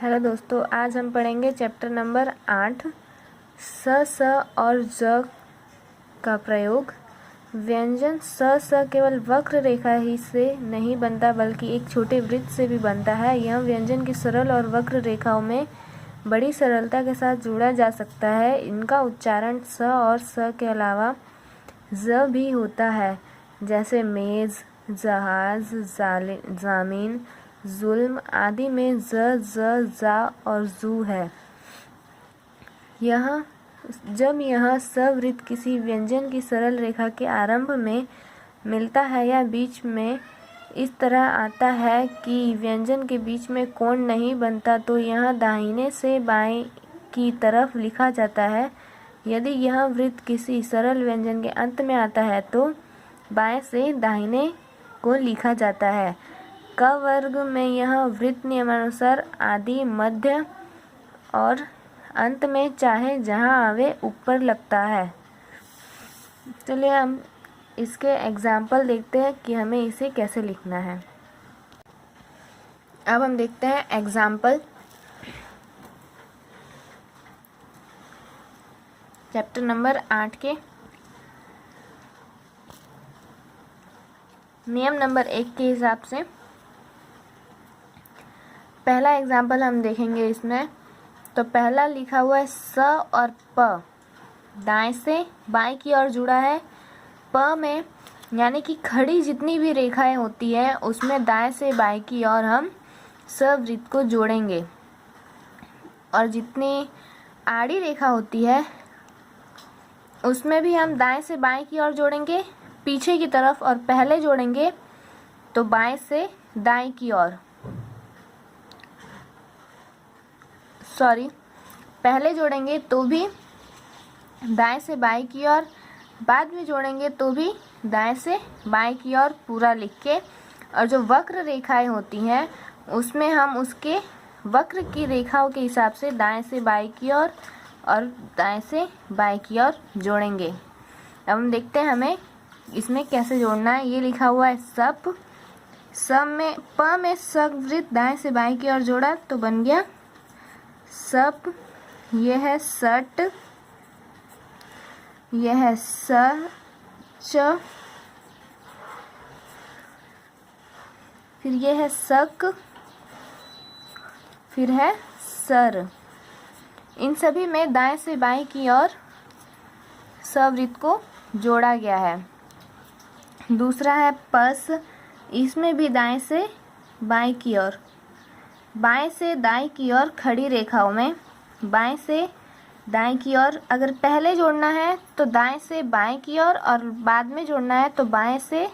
Hello दोस्तों, आज हम पढ़ेंगे चैप्टर नंबर 8 स और ज का प्रयोग। व्यंजन स केवल वक्र रेखा ही से नहीं बनता बल्कि एक छोटे वृत्त से भी बनता है। यह व्यंजन की सरल और वक्र रेखाओं में बड़ी सरलता के साथ जोड़ा जा सकता है। इनका उच्चारण स और स के अलावा ज भी होता है, जैसे मेज़, जहाज, ज़मीन, जुल्म आदि में जा और जू है। जब यह सवृत्त किसी व्यंजन की सरल रेखा के आरंभ में मिलता है या बीच में इस तरह आता है कि व्यंजन के बीच में कोण नहीं बनता, तो यह दाहिने से बाएं की तरफ लिखा जाता है। यदि यह वृत्त किसी सरल व्यंजन के अंत में आता है तो बाएं से दाहिने को लिखा जाता है। क वर्ग में यह वृत्त नियमानुसार आदि, मध्य और अंत में चाहे जहां आवे ऊपर लगता है। चलिए हम इसके एग्जाम्पल देखते हैं कि हमें इसे कैसे लिखना है। अब हम देखते हैं एग्जाम्पल चैप्टर नंबर 8 के नियम नंबर 1 के हिसाब से। पहला एग्जाम्पल हम देखेंगे इसमें। तो पहला लिखा हुआ है स और प, दाएं से बाएं की ओर जुड़ा है। प में यानी कि खड़ी जितनी भी रेखाएं होती है उसमें दाएं से बाएं की ओर हम सवृत्त को जोड़ेंगे, और जितनी आड़ी रेखा होती है उसमें भी हम दाएं से बाएं की ओर जोड़ेंगे पीछे की तरफ, और पहले जोड़ेंगे तो बाएं से दाएं की ओर, पहले जोड़ेंगे तो भी दाएं से बाएं की ओर, बाद में जोड़ेंगे तो भी दाएं से बाएं की ओर पूरा लिख के। और जो वक्र रेखाएं होती हैं उसमें हम उसके वक्र की रेखाओं के हिसाब से दाएं से बाएं की ओर और दाएं से बाएं की ओर जोड़ेंगे। अब हम देखते हैं हमें इसमें कैसे जोड़ना है। ये लिखा हुआ है सप, में प में सवृत्त दाएं से बाएं की ओर जोड़ा तो बन गया सप। यह है सट, यह है च, फिर यह है सक, फिर है सर। इन सभी में दाएं से बाएं की ओर सवृत्त को जोड़ा गया है। दूसरा है पस, इसमें भी दाएं से बाएं की ओर, बाएं से दाएं की ओर खड़ी रेखाओं में बाएं से दाएं की ओर अगर पहले जोड़ना है तो दाएं से बाएं की ओर, और बाद में जोड़ना है तो बाएं से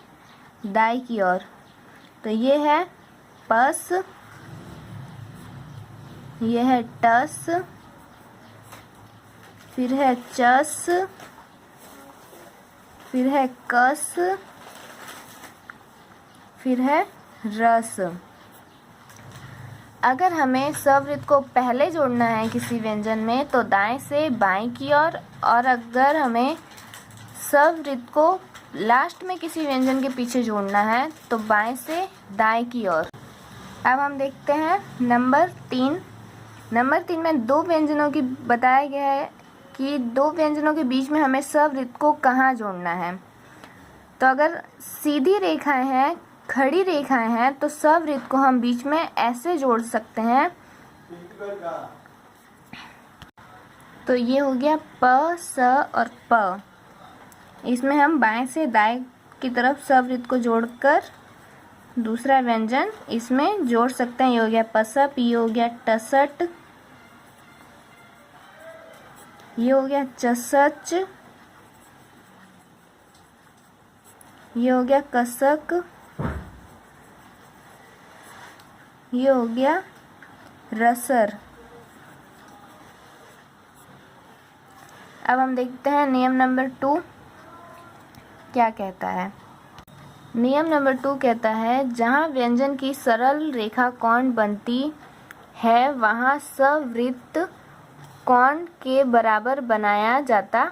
दाएं की ओर। तो ये है पस, ये है टस, फिर है चस, फिर है कस, फिर है रस। अगर हमें सवृत्त को पहले जोड़ना है किसी व्यंजन में तो दाएं से बाएं की ओर, और अगर हमें सवृत्त को लास्ट में किसी व्यंजन के पीछे जोड़ना है तो बाएं से दाएं की ओर। अब हम देखते हैं नंबर 3। नंबर 3 में दो व्यंजनों की बताया गया है कि दो व्यंजनों के बीच में हमें सवृत्त को कहाँ जोड़ना है। तो अगर सीधी रेखाएं हैं, खड़ी रेखाएं हैं, तो सवृत्त को हम बीच में ऐसे जोड़ सकते हैं। तो ये हो गया प, स और प। इसमें हम बाएं से दाएं की तरफ सवृत्त को जोड़कर दूसरा व्यंजन इसमें जोड़ सकते हैं। ये हो गया पसप, ये हो गया टसट, ये हो गया चसच, ये हो गया कसक, ये हो गया रसर। अब हम देखते हैं नियम नंबर 2 क्या कहता है। नियम नंबर 2 कहता है जहाँ व्यंजन की सरल रेखा कोण बनती है वहाँ सवृत्त कोण के बराबर बनाया जाता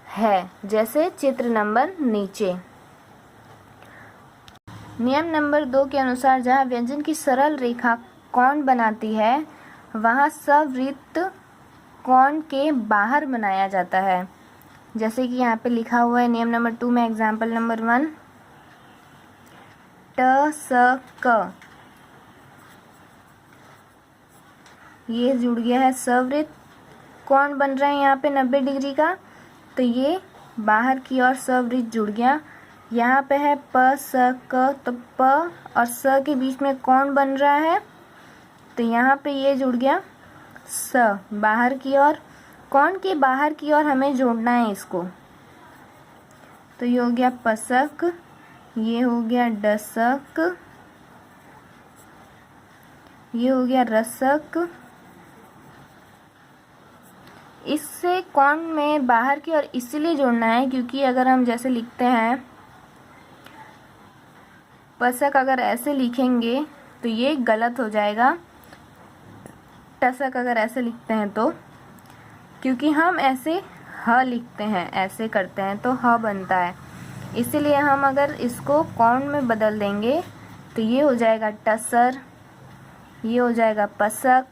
है, जैसे चित्र नंबर नीचे। नियम नंबर 2 के अनुसार जहाँ व्यंजन की सरल रेखा कोण बनाती है वहाँ सवृत्त कोण के बाहर बनाया जाता है। जैसे कि यहाँ पे लिखा हुआ है नियम नंबर 2 में एग्जाम्पल नंबर 1, ट स क, ये जुड़ गया है सवृत्त। कोण बन रहा है यहाँ पे 90 डिग्री का, तो ये बाहर की ओर सवृत्त जुड़ गया। यहाँ पे है प स क, तो प और स के बीच में कोण बन रहा है, तो यहाँ पे ये जुड़ गया स बाहर की ओर। कोण के बाहर की ओर हमें जोड़ना है इसको, तो ये हो गया पसक, ये हो गया डसक, ये हो गया रसक। इससे कोण में बाहर की ओर इसलिए जोड़ना है क्योंकि अगर हम जैसे लिखते हैं पसक, अगर ऐसे लिखेंगे तो ये गलत हो जाएगा। टसक अगर ऐसे लिखते हैं तो, क्योंकि हम ऐसे ह लिखते हैं, ऐसे करते हैं तो ह बनता है, इसीलिए हम अगर इसको कोण में बदल देंगे तो ये हो जाएगा टसर, ये हो जाएगा पसक।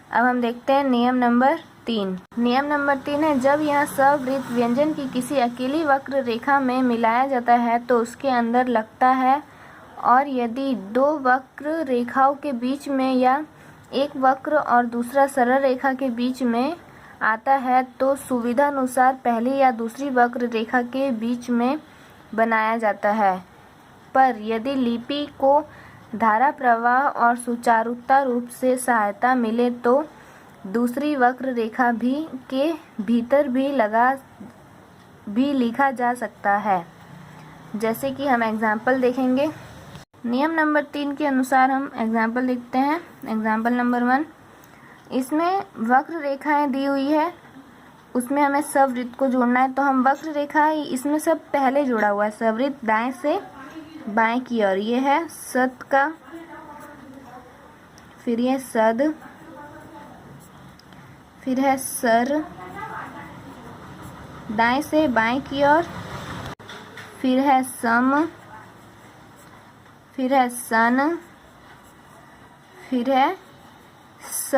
अब हम देखते हैं नियम नंबर 3। नियम नंबर 3 है, जब यह सवृत्त व्यंजन की किसी अकेली वक्र रेखा में मिलाया जाता है तो उसके अंदर लगता है, और यदि दो वक्र रेखाओं के बीच में या एक वक्र और दूसरा सरल रेखा के बीच में आता है तो सुविधानुसार पहली या दूसरी वक्र रेखा के बीच में बनाया जाता है। पर यदि लिपि को धारा प्रवाह और सुचारुता रूप से सहायता मिले तो दूसरी वक्र रेखा भी के भीतर भी लिखा जा सकता है। जैसे कि हम एग्जाम्पल देखेंगे। नियम नंबर 3 के अनुसार हम एग्जाम्पल देखते हैं। एग्जाम्पल नंबर 1, इसमें वक्र रेखाएं दी हुई है, उसमें हमें सवृत्त को जोड़ना है, तो हम वक्र रेखा इसमें सब पहले जोड़ा हुआ है। सवृत्त दाएं से बाएं की ओर, ये है सत का, फिर ये सद, फिर है सर दाएं से बाएं की ओर, फिर है सम, फिर है सन, फिर है स।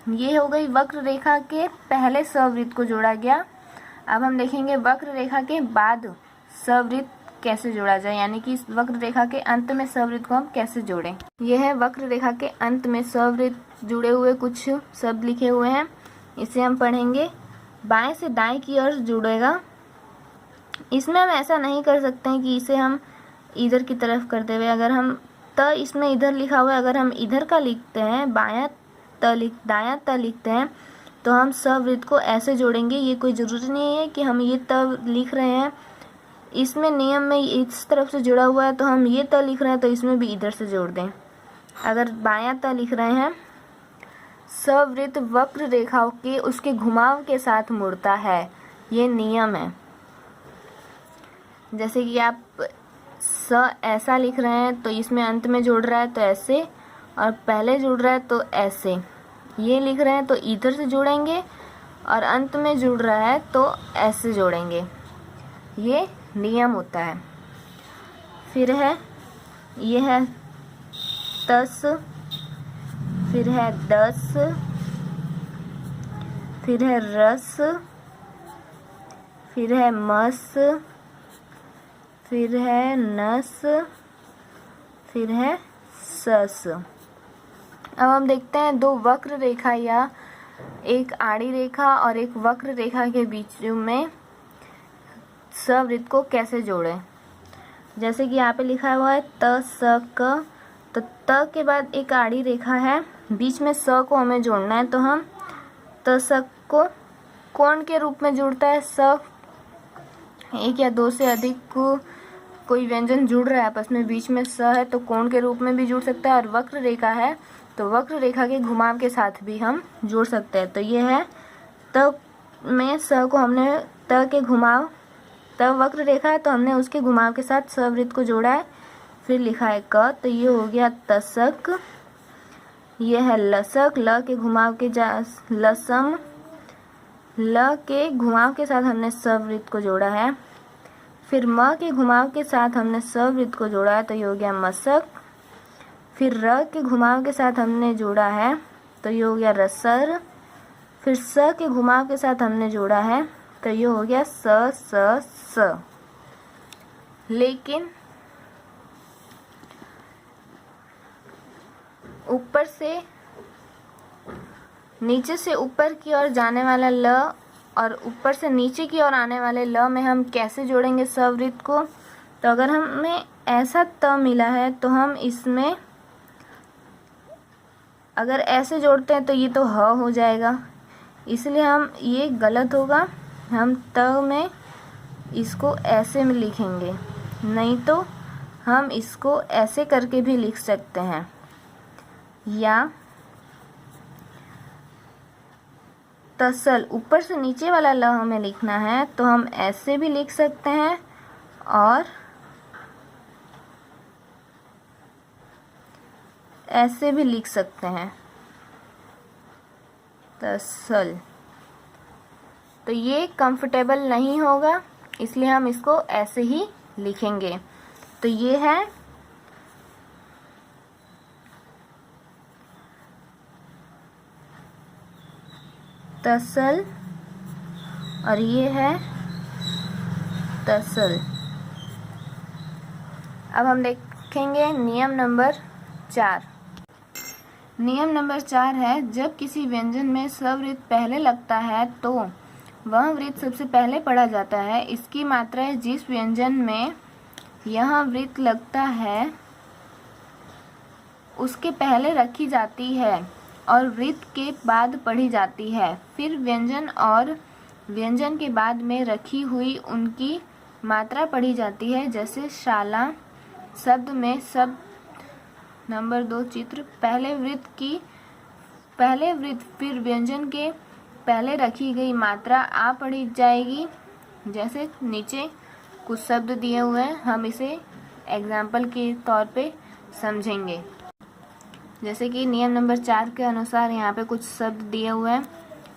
ये हो गई वक्र रेखा के पहले सवृत्त को जोड़ा गया। अब हम देखेंगे वक्र रेखा के बाद सवृत्त कैसे जोड़ा जाए, यानी कि इस वक्र रेखा के अंत में सवृत्त को हम कैसे जोड़ें। यह है वक्र रेखा के अंत में सवृत्त जुड़े हुए कुछ शब्द लिखे हुए हैं, इसे हम पढ़ेंगे। बाएं से दाएं की ओर जुड़ेगा। इसमें हम ऐसा नहीं कर सकते हैं कि इसे हम इधर की तरफ करते हुए, अगर हम त इसमें इधर लिखा हुआ है, अगर हम इधर का लिखते हैं, दायां त लिखते हैं, तो हम सवृत्त को ऐसे जोड़ेंगे। ये कोई ज़रूरी नहीं है कि हम ये त लिख रहे हैं, इसमें नियम में इस तरफ से जुड़ा हुआ है तो हम ये त लिख रहे हैं तो इसमें भी इधर से जोड़ दें। अगर बायां त लिख रहे हैं, सवृत्त वक्र रेखाओं के उसके घुमाव के साथ मुड़ता है, ये नियम है। जैसे कि आप स ऐसा लिख रहे हैं तो इसमें अंत में जोड़ रहा है तो ऐसे, और पहले जुड़ रहा है तो ऐसे। ये लिख रहे हैं तो इधर से जोड़ेंगे, और अंत में जुड़ रहा है तो ऐसे जोड़ेंगे, ये नियम होता है। फिर है ये है तस, फिर है दस, फिर है रस, फिर है मस, फिर है नस, फिर है सस। अब हम देखते हैं दो वक्र रेखा या एक आड़ी रेखा और एक वक्र रेखा के बीच में सवृत्त को कैसे जोड़ें। जैसे कि यहाँ पे लिखा हुआ है त स क, तो त के बाद एक आड़ी रेखा है, बीच में स को हमें जोड़ना है, तो हम त स को कोण के रूप में जुड़ता है। स एक या दो से अधिक कोई व्यंजन जुड़ रहा है आपस में, बीच में स है तो कोण के रूप में भी जुड़ सकता है, और वक्र रेखा है तो वक्र रेखा के घुमाव के साथ भी हम जोड़ सकते हैं। तो ये है त में स को हमने त के घुमाव, त वक्र रेखा है तो हमने उसके घुमाव के साथ सवृत्त को जोड़ा है। फिर लिखा है क, तो ये हो गया तसक। ये है लसक, ल के घुमाव के लसम, ल के घुमाव के साथ हमने सवृत्त को जोड़ा है। फिर म के घुमाव के साथ हमने सवृत्त को जोड़ा है, तो ये हो गया मसक। फिर र के घुमाव के साथ हमने जोड़ा है तो ये हो गया रसर। फिर स के घुमाव के साथ हमने जोड़ा है तो ये हो गया स। लेकिन ऊपर से नीचे से ऊपर की ओर जाने वाला ल और ऊपर से नीचे की ओर आने वाले ल में हम कैसे जोड़ेंगे सवृत्त को। तो अगर हमें ऐसा त मिला है तो हम इसमें अगर ऐसे जोड़ते हैं तो ये तो ह हो जाएगा, इसलिए हम ये गलत होगा। हम त में इसको ऐसे में लिखेंगे, नहीं तो हम इसको ऐसे करके भी लिख सकते हैं, या तसल ऊपर से नीचे वाला ल हमें लिखना है तो हम ऐसे भी लिख सकते हैं और ऐसे भी लिख सकते हैं, तसल। तो ये कंफर्टेबल नहीं होगा, इसलिए हम इसको ऐसे ही लिखेंगे। तो ये है तसल और ये है तसल। अब हम देखेंगे नियम नंबर 4। नियम नंबर 4 है, जब किसी व्यंजन में स्ववृत्त पहले लगता है तो वह वृत्त सबसे पहले पढ़ा जाता है। इसकी मात्रा जिस व्यंजन में यह वृत्त लगता है उसके पहले रखी जाती है और वृत्त के बाद पढ़ी जाती है। फिर व्यंजन और व्यंजन के बाद में रखी हुई उनकी मात्रा पढ़ी जाती है। जैसे शाला शब्द में शब्द नंबर 2 चित्र पहले वृत्त फिर व्यंजन के पहले रखी गई मात्रा आ पढ़ी जाएगी। जैसे नीचे कुछ शब्द दिए हुए हैं, हम इसे एग्जाम्पल के तौर पे समझेंगे। जैसे कि नियम नंबर 4 के अनुसार यहाँ पे कुछ शब्द दिए हुए हैं।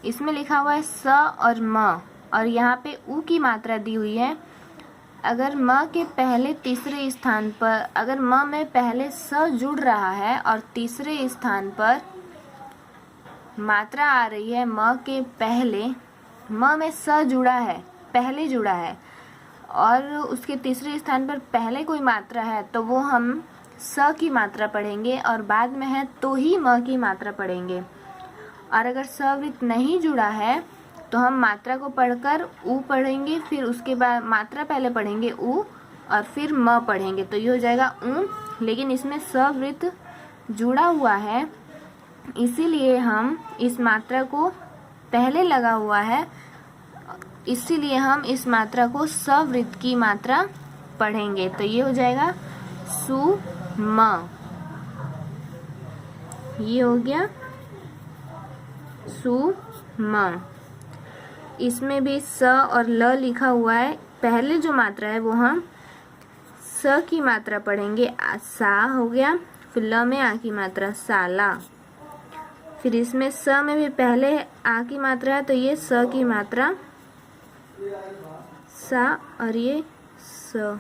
इसमें लिखा हुआ है स और म और यहाँ पे उ की मात्रा दी हुई है। अगर म के पहले तीसरे स्थान पर, अगर म में पहले स जुड़ रहा है और तीसरे स्थान पर मात्रा आ रही है म के पहले, म में स जुड़ा है, पहले जुड़ा है और उसके तीसरे स्थान पर पहले कोई मात्रा है तो वो हम स की मात्रा पढ़ेंगे और बाद में है तो ही म की मात्रा पढ़ेंगे। और अगर सवृत्त नहीं जुड़ा है तो हम मात्रा को पढ़कर उ पढ़ेंगे, फिर उसके बाद मात्रा पहले पढ़ेंगे उ और फिर म पढ़ेंगे, तो ये हो जाएगा उ। लेकिन इसमें सवृत्त जुड़ा हुआ है, इसीलिए हम इस मात्रा को पहले लगा हुआ है, इसीलिए हम इस मात्रा को सवृत्त की मात्रा पढ़ेंगे। तो ये हो जाएगा सु म। ये हो गया सु म। इसमें भी स और ल लिखा हुआ है। पहले जो मात्रा है वो हम स की मात्रा पढ़ेंगे, सा हो गया। फिर ल में आ की मात्रा साला। फिर इसमें स में भी पहले आ की मात्रा है तो ये स की मात्रा सा और ये स।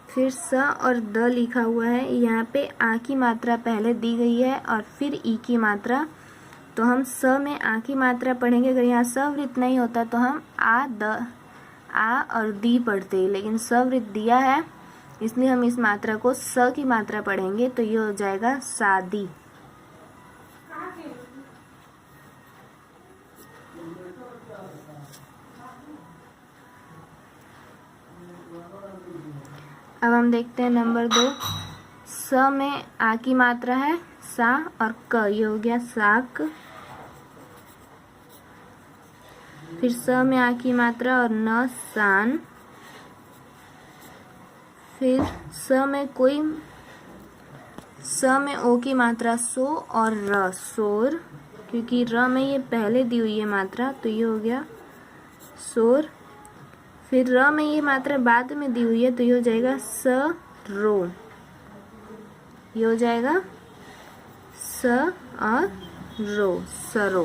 फिर स और द लिखा हुआ है। यहाँ पे आ की मात्रा पहले दी गई है और फिर ई की मात्रा, तो हम स में आ की मात्रा पढ़ेंगे। अगर यहाँ सवृत्त नहीं होता तो हम आ और दी पढ़ते, लेकिन सवृत्त दिया है इसलिए हम इस मात्रा को स की मात्रा पढ़ेंगे। तो ये हो जाएगा शादी। अब हम देखते हैं नंबर 2। स में आ की मात्रा है सा और क, ये हो गया साक। फिर स में आ की मात्रा और न सान। फिर स में ओ की मात्रा सो और र सोर, क्योंकि र में ये पहले दी हुई है मात्रा तो ये हो गया सोर। फिर र में ये मात्रा बाद में दी हुई है तो ये हो जाएगा स रो। ये हो जाएगा स और रो, सरो।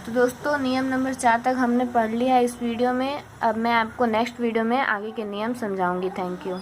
तो दोस्तों नियम नंबर 4 तक हमने पढ़ लिया इस वीडियो में। अब मैं आपको नेक्स्ट वीडियो में आगे के नियम समझाऊंगी। Thank you.